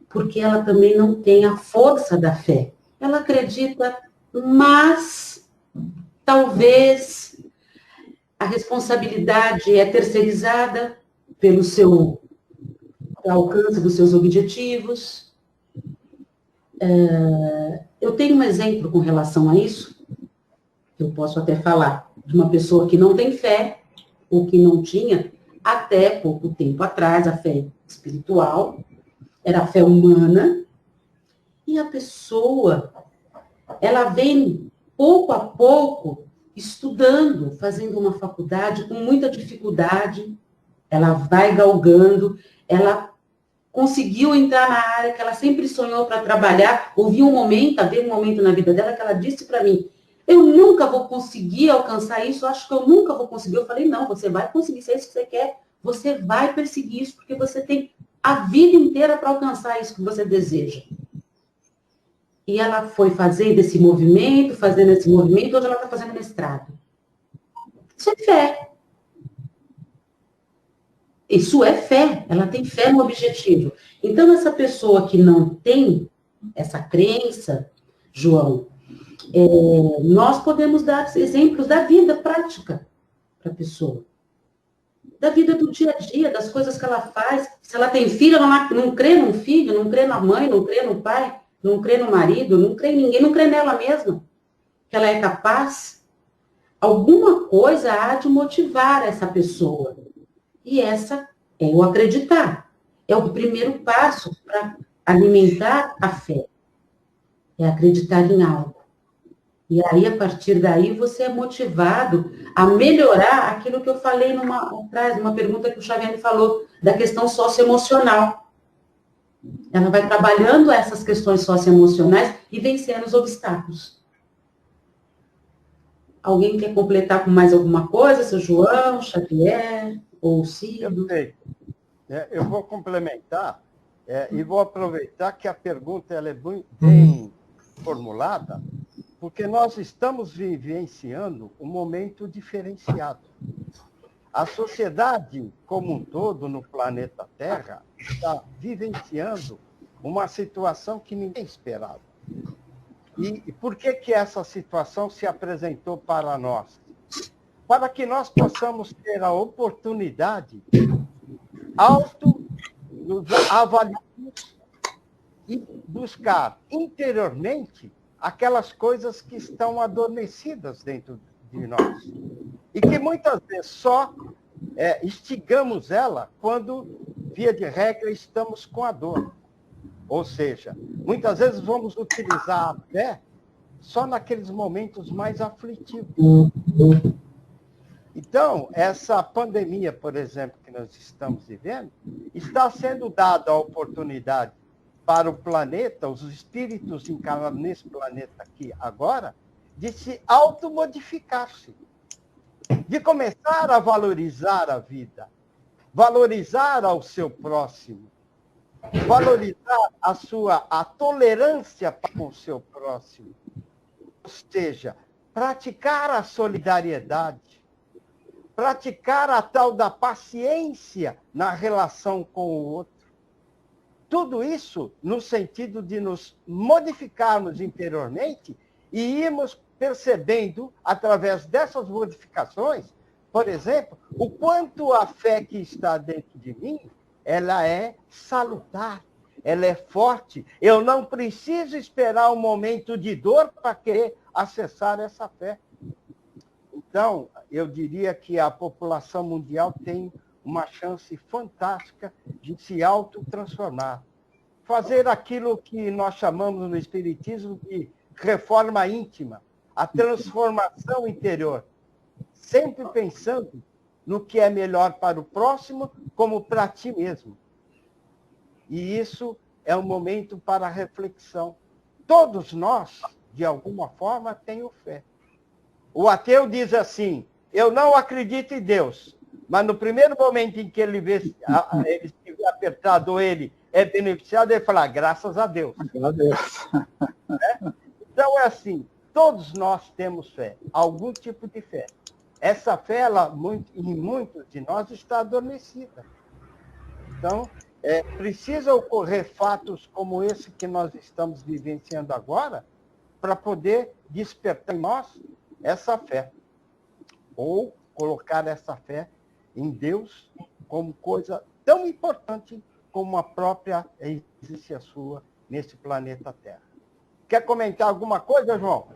Porque ela também não tem a força da fé. Ela acredita, mas talvez a responsabilidade é terceirizada pelo seu alcance dos seus objetivos. Eu tenho um exemplo com relação a isso, que eu posso até falar, de uma pessoa que não tem fé, ou que não tinha, até pouco tempo atrás, a fé espiritual, era a fé humana, e a pessoa, ela vem pouco a pouco estudando, fazendo uma faculdade com muita dificuldade, ela vai galgando, ela conseguiu entrar na área que ela sempre sonhou para trabalhar, havia um momento na vida dela que ela disse para mim, eu nunca vou conseguir alcançar isso, acho que eu nunca vou conseguir. Eu falei, não, você vai conseguir, se é isso que você quer, você vai perseguir isso, porque você tem a vida inteira para alcançar isso que você deseja. E ela foi fazendo esse movimento, hoje ela está fazendo mestrado. Isso é fé. Isso é fé, ela tem fé no objetivo. Então, essa pessoa que não tem essa crença, João, nós podemos dar exemplos da vida prática para a pessoa. Da vida do dia a dia, das coisas que ela faz. Se ela tem filho, ela não crê no filho, não crê na mãe, não crê no pai, não crê no marido, não crê em ninguém, não crê nela mesma. Que ela é capaz. Alguma coisa há de motivar essa pessoa. E essa é o acreditar. É o primeiro passo para alimentar a fé. É acreditar em algo. E aí, a partir daí, você é motivado a melhorar aquilo que eu falei atrás, numa pergunta que o Xavier me falou, da questão socioemocional. Ela vai trabalhando essas questões socioemocionais e vencendo os obstáculos. Alguém quer completar com mais alguma coisa, seu João, Xavier ou Cido? Eu sei. Eu vou complementar e vou aproveitar que a pergunta ela é bem formulada, porque nós estamos vivenciando um momento diferenciado. A sociedade como um todo no planeta Terra está vivenciando uma situação que ninguém esperava. E por que essa situação se apresentou para nós? Para que nós possamos ter a oportunidade nos avaliarmos e buscar interiormente aquelas coisas que estão adormecidas dentro de nós. E que muitas vezes só instigamos ela quando, via de regra, estamos com a dor. Ou seja, muitas vezes vamos utilizar a fé só naqueles momentos mais aflitivos. Então, essa pandemia, por exemplo, que nós estamos vivendo, está sendo dada a oportunidade para o planeta, os espíritos encarnados nesse planeta aqui agora, de se automodificar-se, de começar a valorizar a vida, valorizar ao seu próximo, valorizar a tolerância com o seu próximo, ou seja, praticar a solidariedade, praticar a tal da paciência na relação com o outro. Tudo isso no sentido de nos modificarmos interiormente e irmos percebendo, através dessas modificações, por exemplo, o quanto a fé que está dentro de mim, ela é salutar, ela é forte. Eu não preciso esperar um momento de dor para querer acessar essa fé. Então, eu diria que a população mundial tem uma chance fantástica de se autotransformar. Fazer aquilo que nós chamamos no Espiritismo de reforma íntima, a transformação interior, sempre pensando no que é melhor para o próximo, como para ti mesmo. E isso é um momento para reflexão. Todos nós, de alguma forma, temos fé. O ateu diz assim, eu não acredito em Deus, mas no primeiro momento em que ele se vê apertado ou ele é beneficiado, ele fala, graças a Deus. Graças a Deus. Então, é assim, todos nós temos fé, algum tipo de fé. Essa fé, em muitos de nós, está adormecida. Então, precisa ocorrer fatos como esse que nós estamos vivenciando agora para poder despertar em nós essa fé. Ou colocar essa fé em Deus como coisa tão importante como a própria existência sua nesse planeta Terra. Quer comentar alguma coisa, João?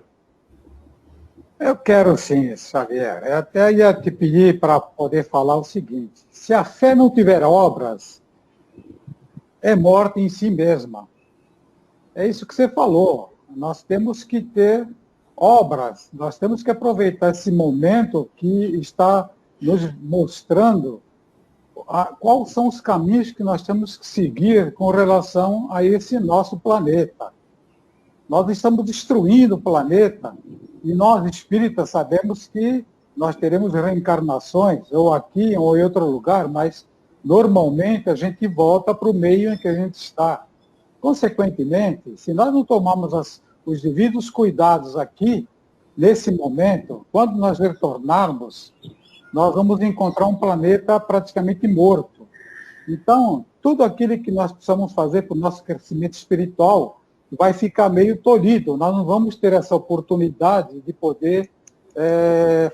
Eu quero sim, Xavier. Eu até ia te pedir para poder falar o seguinte. Se a fé não tiver obras, é morte em si mesma. É isso que você falou. Nós temos que ter obras, nós temos que aproveitar esse momento que está nos mostrando quais são os caminhos que nós temos que seguir com relação a esse nosso planeta. Nós estamos destruindo o planeta e nós, espíritas, sabemos que nós teremos reencarnações, ou aqui ou em outro lugar, mas normalmente a gente volta para o meio em que a gente está. Consequentemente, se nós não tomarmos os devidos cuidados aqui, nesse momento, quando nós retornarmos, nós vamos encontrar um planeta praticamente morto. Então, tudo aquilo que nós precisamos fazer para o nosso crescimento espiritual vai ficar meio tolhido. Nós não vamos ter essa oportunidade de poder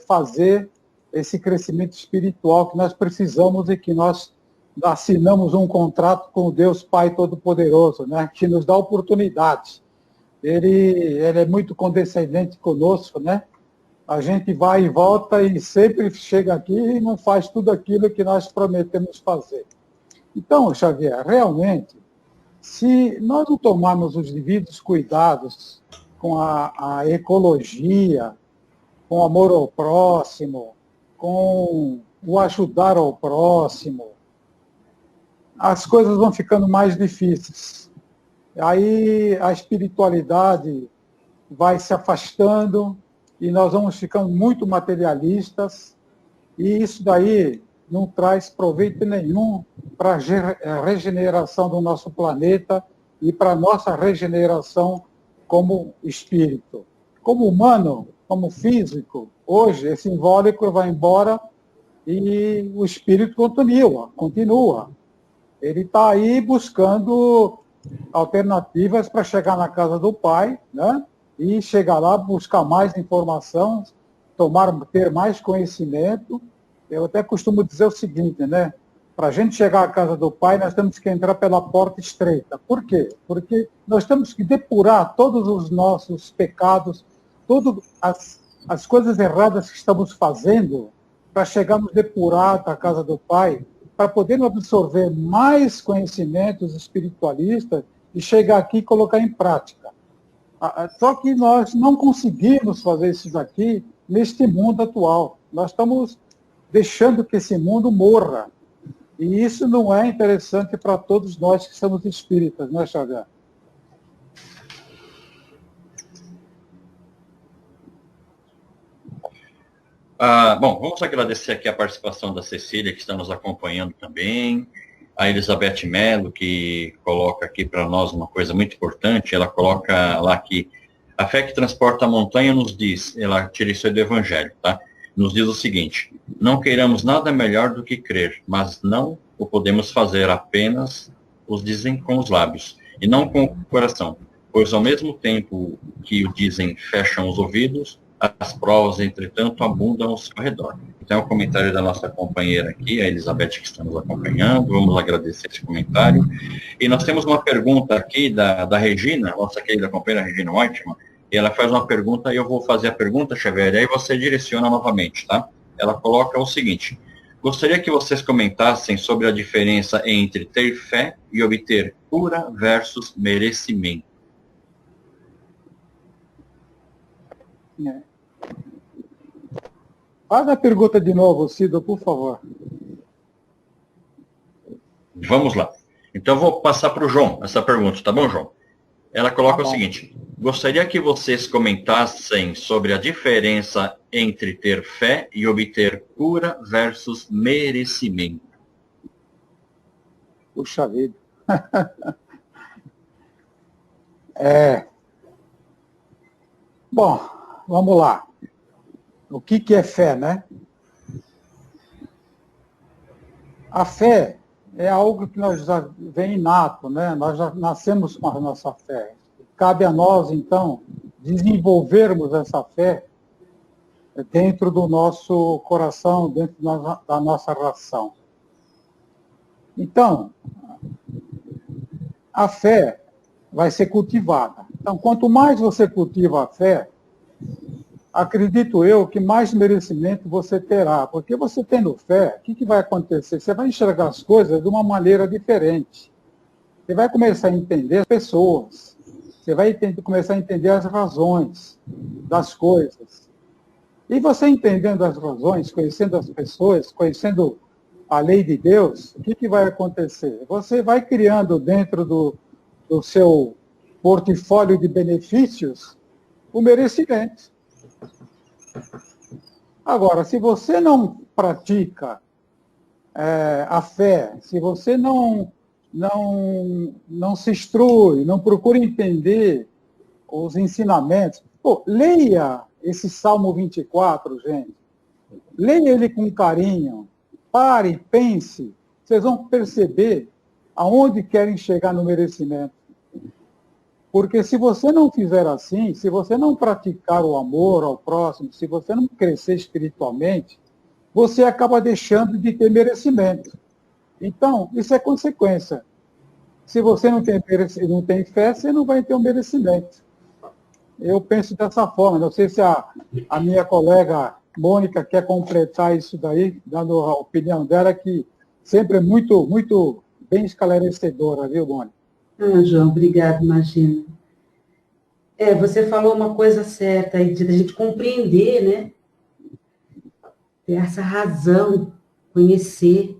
fazer esse crescimento espiritual que nós precisamos e que nós assinamos um contrato com o Deus Pai Todo-Poderoso, né, que nos dá oportunidade. Ele é muito condescendente conosco, né? A gente vai e volta e sempre chega aqui e não faz tudo aquilo que nós prometemos fazer. Então, Xavier, realmente, se nós não tomarmos os devidos cuidados com a ecologia, com o amor ao próximo, com o ajudar ao próximo, as coisas vão ficando mais difíceis. Aí a espiritualidade vai se afastando e nós vamos ficando muito materialistas, e isso daí não traz proveito nenhum para a regeneração do nosso planeta e para a nossa regeneração como espírito. Como humano, como físico, hoje esse invólucro vai embora e o espírito continua. Ele está aí buscando alternativas para chegar na casa do Pai, né? E chegar lá, buscar mais informação, ter mais conhecimento. Eu até costumo dizer o seguinte, né? Para a gente chegar à casa do Pai, nós temos que entrar pela porta estreita. Por quê? Porque nós temos que depurar todos os nossos pecados, todas as coisas erradas que estamos fazendo, para chegarmos depurados à casa do Pai, para podermos absorver mais conhecimentos espiritualistas e chegar aqui e colocar em prática. Só que nós não conseguimos fazer isso daqui neste mundo atual. Nós estamos deixando que esse mundo morra. E isso não é interessante para todos nós que somos espíritas, não é, Xavier? Bom, vamos agradecer aqui a participação da Cecília, que está nos acompanhando também, a Elizabeth Mello, que coloca aqui para nós uma coisa muito importante, ela coloca lá que a fé que transporta a montanha nos diz, ela tira isso aí do Evangelho, tá? Nos diz o seguinte: não queiramos nada melhor do que crer, mas não o podemos fazer, apenas os dizem com os lábios, e não com o coração, pois ao mesmo tempo que o dizem fecham os ouvidos, as provas, entretanto, abundam ao seu redor. Então, é o comentário da nossa companheira aqui, a Elizabeth, que está nos acompanhando. Vamos agradecer esse comentário. E nós temos uma pergunta aqui da Regina, nossa querida companheira Regina Whiteman, e ela faz uma pergunta, e eu vou fazer a pergunta, Xavier, e aí você direciona novamente, tá? Ela coloca o seguinte: gostaria que vocês comentassem sobre a diferença entre ter fé e obter cura versus merecimento. Faz a pergunta de novo, Cido, por favor. Vamos lá. Então, eu vou passar para o João essa pergunta, tá bom, João? Ela coloca o seguinte: gostaria que vocês comentassem sobre a diferença entre ter fé e obter cura versus merecimento. Puxa vida. Bom, vamos lá. O que é fé, né? A fé é algo que nós já vem inato, né? Nós já nascemos com a nossa fé. Cabe a nós, então, desenvolvermos essa fé dentro do nosso coração, dentro da nossa ração. Então, a fé vai ser cultivada. Então, quanto mais você cultiva a fé, acredito eu que mais merecimento você terá. Porque você tendo fé, o que vai acontecer? Você vai enxergar as coisas de uma maneira diferente. Você vai começar a entender as pessoas. Você vai começar a entender as razões das coisas. E você entendendo as razões, conhecendo as pessoas, conhecendo a lei de Deus, o que vai acontecer? Você vai criando dentro do seu portfólio de benefícios o merecimento. Agora, se você não pratica a fé, se você não se instrui, não procura entender os ensinamentos, leia esse Salmo 24, gente. Leia ele com carinho, pare, pense, vocês vão perceber aonde querem chegar no merecimento. Porque se você não fizer assim, se você não praticar o amor ao próximo, se você não crescer espiritualmente, você acaba deixando de ter merecimento. Então, isso é consequência. Se você não tem fé, você não vai ter um merecimento. Eu penso dessa forma. Não sei se a minha colega Mônica quer completar isso daí, dando a opinião dela, que sempre é muito, muito bem esclarecedora, viu, Mônica? João, obrigado, imagina. Você falou uma coisa certa aí, de a gente compreender, né? Ter essa razão, conhecer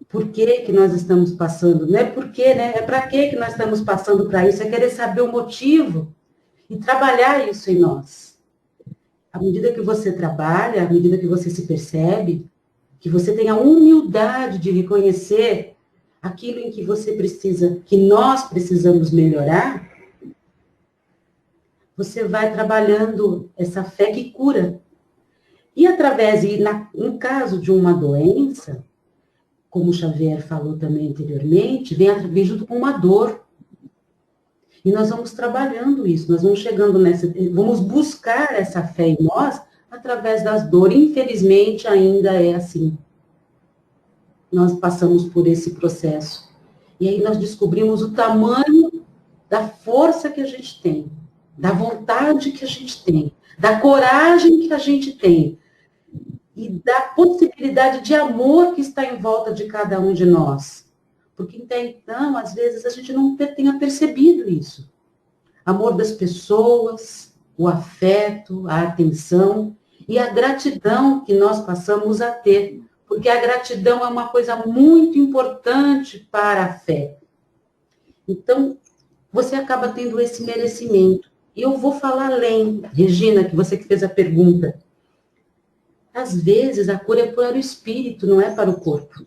por que nós estamos passando. Não é por quê, né? É para que nós estamos passando para isso, é querer saber o motivo. e trabalhar isso em nós. À medida que você trabalha, à medida que você se percebe, que você tem a humildade de reconhecer aquilo em que você precisa, que nós precisamos melhorar, você vai trabalhando essa fé que cura. E no caso de uma doença, como o Xavier falou também anteriormente, vem junto com uma dor. E nós vamos trabalhando isso, nós vamos chegando vamos buscar essa fé em nós através das dores. Infelizmente, ainda é assim. Nós passamos por esse processo. E aí nós descobrimos o tamanho da força que a gente tem, da vontade que a gente tem, da coragem que a gente tem e da possibilidade de amor que está em volta de cada um de nós. Porque até então, às vezes, a gente não tenha percebido isso. Amor das pessoas, o afeto, a atenção e a gratidão que nós passamos a ter. Porque a gratidão é uma coisa muito importante para a fé. Então, você acaba tendo esse merecimento. E eu vou falar além, Regina, que você que fez a pergunta. Às vezes, a cura é para o espírito, não é para o corpo.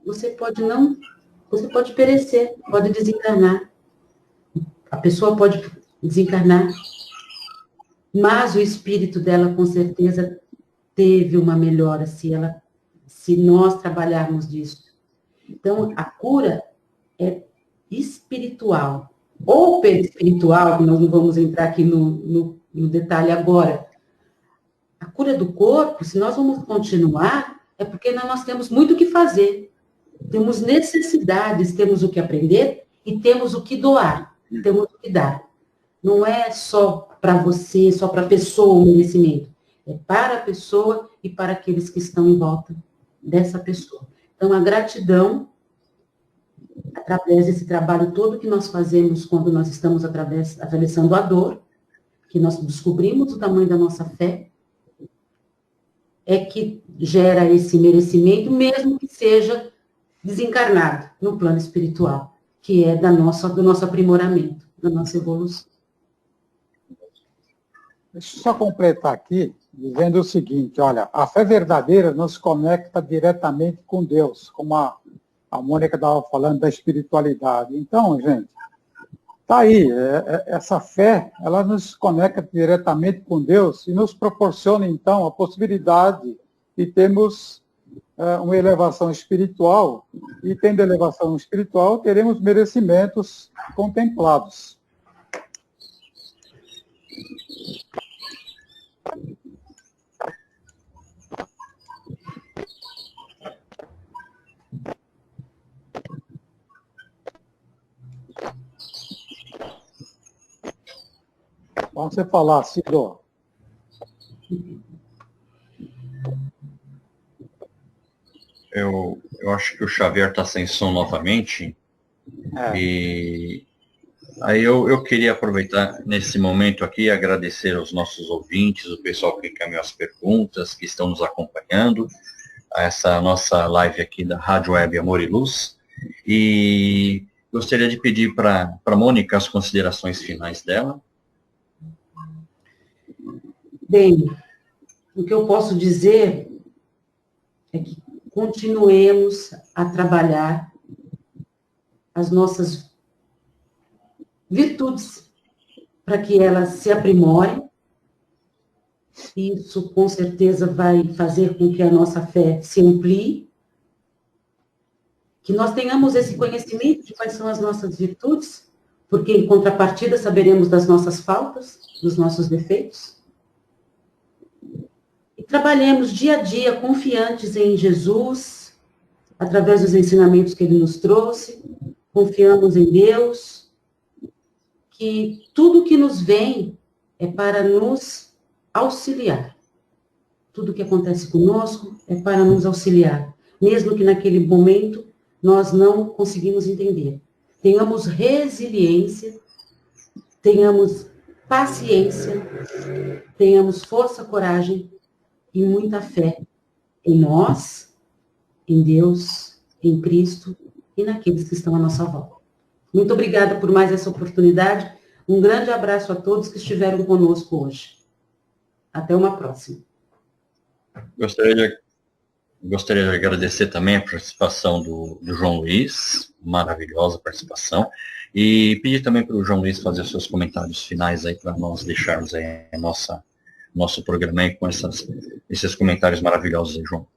Você pode perecer, pode desencarnar. A pessoa pode desencarnar, mas o espírito dela, com certeza, teve uma melhora se nós trabalharmos disso. Então, a cura é espiritual, ou perispiritual, que nós não vamos entrar aqui no detalhe agora. A cura do corpo, se nós vamos continuar, é porque nós temos muito o que fazer. Temos necessidades, temos o que aprender e temos o que doar, temos o que dar. Não é só para você, só para a pessoa o merecimento. É para a pessoa e para aqueles que estão em volta dessa pessoa. Então, a gratidão, através desse trabalho todo que nós fazemos quando nós estamos atravessando a dor, que nós descobrimos o tamanho da nossa fé, é que gera esse merecimento, mesmo que seja desencarnado no plano espiritual, que é do nosso aprimoramento, da nossa evolução. Deixa eu só completar aqui, dizendo o seguinte, olha, a fé verdadeira nos conecta diretamente com Deus, como a Mônica estava falando da espiritualidade. Então, gente, tá aí, essa fé, ela nos conecta diretamente com Deus e nos proporciona, então, a possibilidade de termos uma elevação espiritual, e tendo elevação espiritual, teremos merecimentos contemplados. Vamos você falar, Cido. Eu acho que o Xavier está sem som novamente. E aí eu queria aproveitar nesse momento aqui e agradecer aos nossos ouvintes, o pessoal que encaminhou as perguntas, que estão nos acompanhando, a essa nossa live aqui da Rádio Web Amor e Luz. E gostaria de pedir para a Mônica as considerações finais dela. Bem, o que eu posso dizer é que continuemos a trabalhar as nossas virtudes para que elas se aprimorem. Isso, com certeza, vai fazer com que a nossa fé se amplie, que nós tenhamos esse conhecimento de quais são as nossas virtudes, porque, em contrapartida, saberemos das nossas faltas, dos nossos defeitos. E trabalhemos dia a dia confiantes em Jesus, através dos ensinamentos que Ele nos trouxe, confiamos em Deus, que tudo que nos vem é para nos auxiliar. Tudo que acontece conosco é para nos auxiliar, mesmo que naquele momento nós não conseguimos entender. Tenhamos resiliência, tenhamos paciência, tenhamos força, coragem e muita fé em nós, em Deus, em Cristo e naqueles que estão à nossa volta. Muito obrigada por mais essa oportunidade Um grande abraço a todos que estiveram conosco hoje. Até uma próxima. Gostaria de agradecer também a participação do João Luiz, maravilhosa participação, e pedir também para o João Luiz fazer seus comentários finais aí para nós deixarmos aí nosso programa aí com esses comentários maravilhosos aí, João.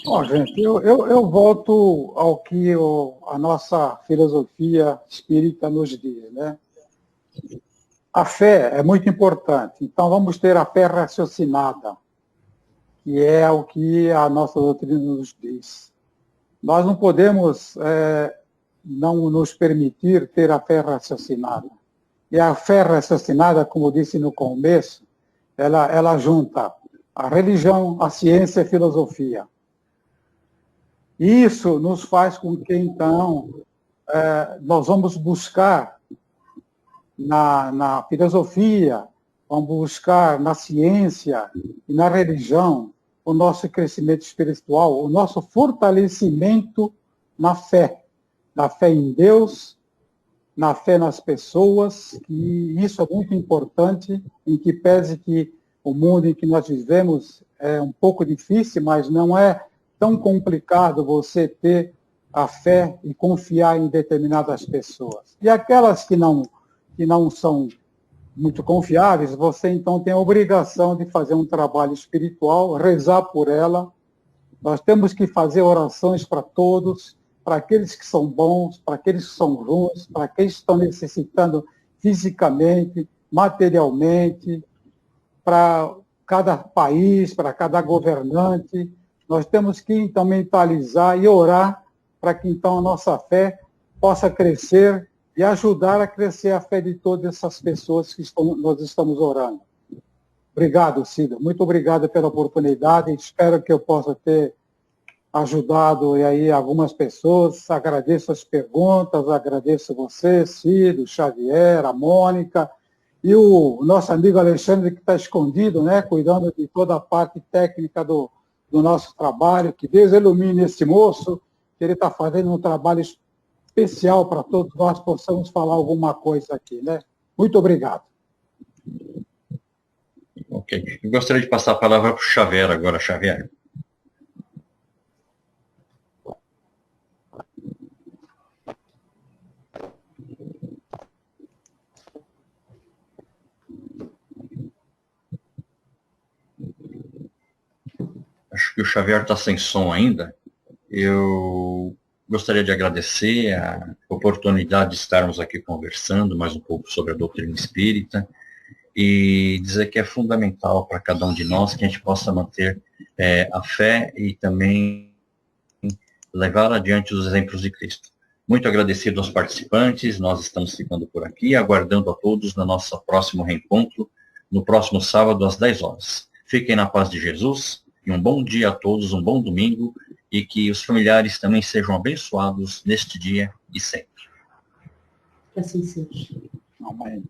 Bom, gente, eu volto ao que a nossa filosofia espírita nos diz, né? A fé é muito importante, então vamos ter a fé raciocinada, que é o que a nossa doutrina nos diz. Nós não podemos não nos permitir ter a fé raciocinada. E a fé raciocinada, como disse no começo, ela junta a religião, a ciência e a filosofia. Isso nos faz com que, então, nós vamos buscar na filosofia, vamos buscar na ciência e na religião o nosso crescimento espiritual, o nosso fortalecimento na fé em Deus, na fé nas pessoas, e isso é muito importante, em que pese que o mundo em que nós vivemos é um pouco difícil, mas não é tão complicado você ter a fé e confiar em determinadas pessoas. E aquelas que não são muito confiáveis, você então tem a obrigação de fazer um trabalho espiritual, rezar por ela. Nós temos que fazer orações para todos, para aqueles que são bons, para aqueles que são ruins, para aqueles que estão necessitando fisicamente, materialmente, para cada país, para cada governante. Nós temos que, então, mentalizar e orar para que, então, a nossa fé possa crescer e ajudar a crescer a fé de todas essas pessoas que nós estamos orando. Obrigado, Cida. Muito obrigado pela oportunidade. Espero que eu possa ter ajudado aí algumas pessoas. Agradeço as perguntas, agradeço você, Cida, o Xavier, a Mônica, e o nosso amigo Alexandre, que está escondido, né, cuidando de toda a parte técnica do nosso trabalho. Que Deus ilumine esse moço, que ele está fazendo um trabalho especial para todos nós possamos falar alguma coisa aqui, né? Muito obrigado. Ok. Eu gostaria de passar a palavra para o Xavier agora, Xavier. Acho que o Xavier está sem som ainda. Eu gostaria de agradecer a oportunidade de estarmos aqui conversando mais um pouco sobre a doutrina espírita e dizer que é fundamental para cada um de nós que a gente possa manter a fé e também levar adiante os exemplos de Cristo. Muito agradecido aos participantes, nós estamos ficando por aqui, aguardando a todos no nosso próximo reencontro, no próximo sábado, às 10 horas. Fiquem na paz de Jesus e um bom dia a todos, um bom domingo, e que os familiares também sejam abençoados neste dia e sempre. Que assim seja. Amém.